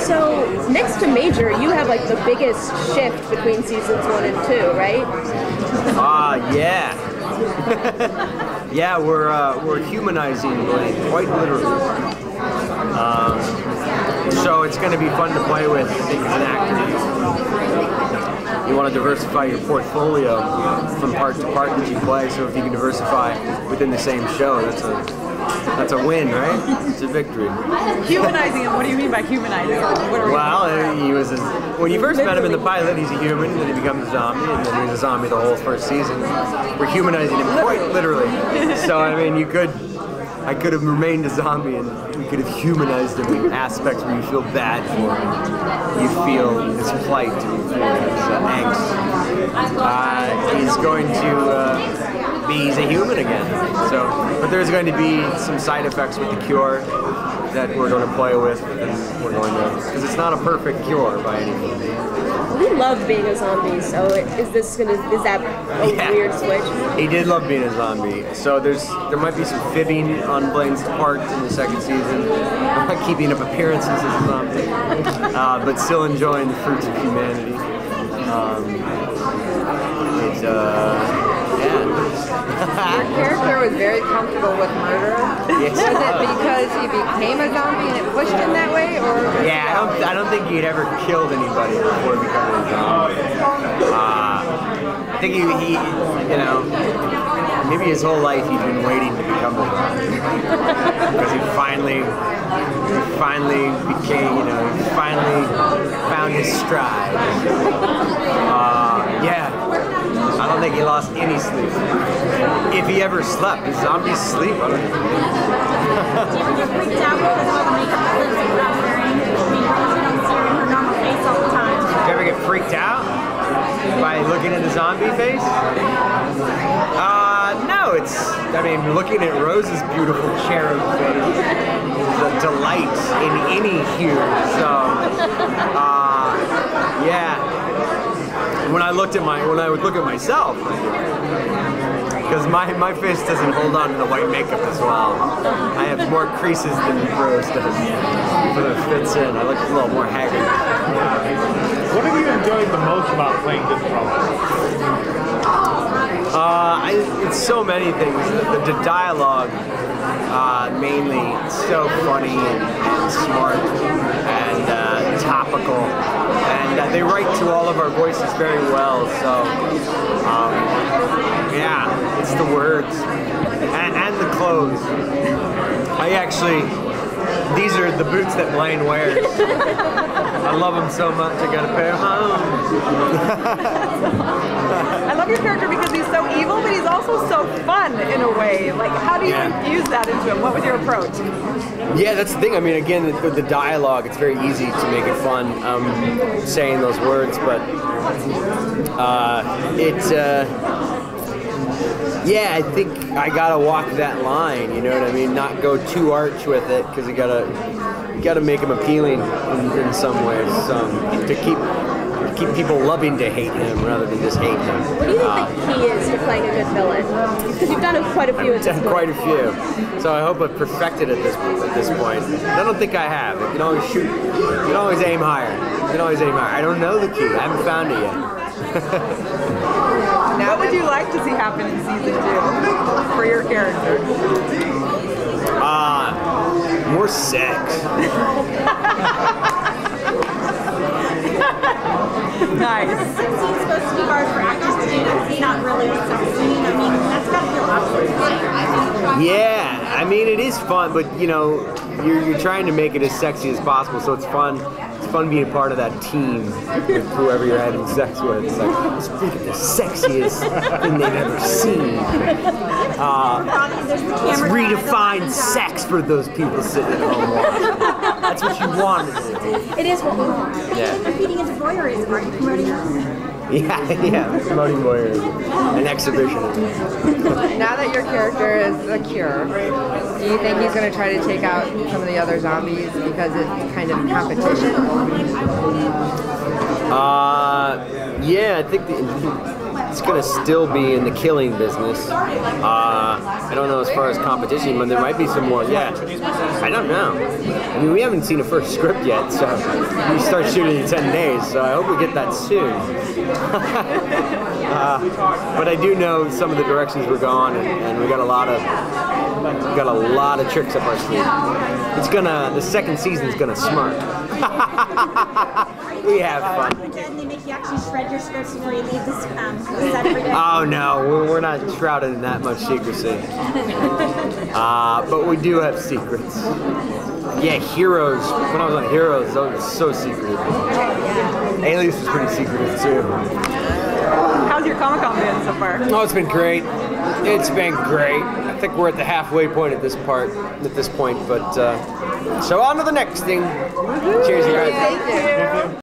So next to Major, you have like the biggest shift between seasons 1 and 2, right? Yeah. Yeah, we're humanizing Blaine, quite literally. So it's going to be fun to play with, I think, as an actor. You want to diversify your portfolio from part to part that you play, so if you can diversify within the same show, that's a win, right? It's a victory. Humanizing him? What do you mean by humanizing him? Well, when you first met him in the pilot, he's a human, and then he becomes a zombie, and then he's a zombie the whole first season. We're humanizing him quite literally. So, I mean, I could have remained a zombie, and we could have humanized him in aspects where you feel bad for him. You feel his plight, you feel his angst. He's going to he's a human again. So, but there's going to be some side effects with the cure that we're going to play with, and we're going to, because it's not a perfect cure by any means. We love being a zombie, so is that a weird switch? He did love being a zombie, so there might be some fibbing on Blaine's part in the second season, keeping up appearances as a zombie, but still enjoying the fruits of humanity. Your character was very comfortable with murder. Yes. Was it because he became a zombie and it pushed him that way, or? Yeah, I don't think he'd ever killed anybody before becoming a zombie. I think he maybe his whole life he'd been waiting to become a zombie because he finally became, he finally found his stride. Yeah. I don't think he lost any sleep. If he ever slept, did zombies sleep? I don't know. Do you ever get freaked out because of all the makeup that lives around wearing? I mean, you don't see her in her normal face all the time. Did you ever get freaked out by looking at the zombie face? No, looking at Rose's beautiful cherub face is a delight in any hue. So, yeah. When I would look at myself, because my face doesn't hold on to the white makeup as well. I have more creases than Rose does, but it fits in. I look a little more haggard. What have you enjoyed the most about playing this role? It's so many things. The dialogue, mainly, it's so funny and smart and topical. And they write to all of our voices very well, so yeah, it's the words and the clothes. These are the boots that Blaine wears. I love them so much, I got a pair of them. I love your character because he's so evil, but he's also so fun in a way. Like, how do you infuse that into him? What was your approach? Yeah, that's the thing. I mean, again, with the dialogue, it's very easy to make it fun, saying those words, but yeah, I think I gotta walk that line, you know what I mean? Not go too arch with it, because you gotta make him appealing in some ways, to keep people loving to hate him rather than just hate him. What do you think the key is to playing a good villain? Because you've done quite a few at this point. I've done quite a few, so I hope I've perfected it at this point. I don't think I have. You can always shoot. You can always aim higher. I don't know the key. I haven't found it yet. What would you like to see happen in season 2 for your character? More sex. Nice. Sex scene's supposed to be hard for actors to do. It's not really a sex scene. I mean, that's got to feel awkward. Yeah, I mean, it is fun, but you're trying to make it as sexy as possible, so it's fun. It's fun being part of that team with whoever you're having sex with. It's like, let's look at the sexiest thing they've ever seen. Let's redefine sex for those people sitting at home watching. That's what you wanted to do. It is what we want. Yeah. You're feeding into voyeurism. Are you promoting that? Yeah, promoting voyeurism and exhibitionism. Now that your character is the cure, do you think he's going to try to take out some of the other zombies because it's kind of competition? Yeah, I think it's gonna still be in the killing business. I don't know as far as competition, but there might be some more. Yeah, I don't know. I mean, we haven't seen a first script yet, so we start shooting in 10 days. So I hope we get that soon. But I do know some of the directions we're going, and we got a lot of tricks up our sleeve. The second season's gonna smart. We have fun. And they make you actually shred your scripts before you leave this set every day. Oh no, we're not shrouded in that much secrecy. But we do have secrets. Yeah, Heroes. When I was on Heroes, that was so secretive. Alias was pretty secretive too. How's your Comic-Con been so far? Oh, it's been great. It's been great. I think we're at the halfway point at this point. But so on to the next thing. Cheers, you guys. Thank you.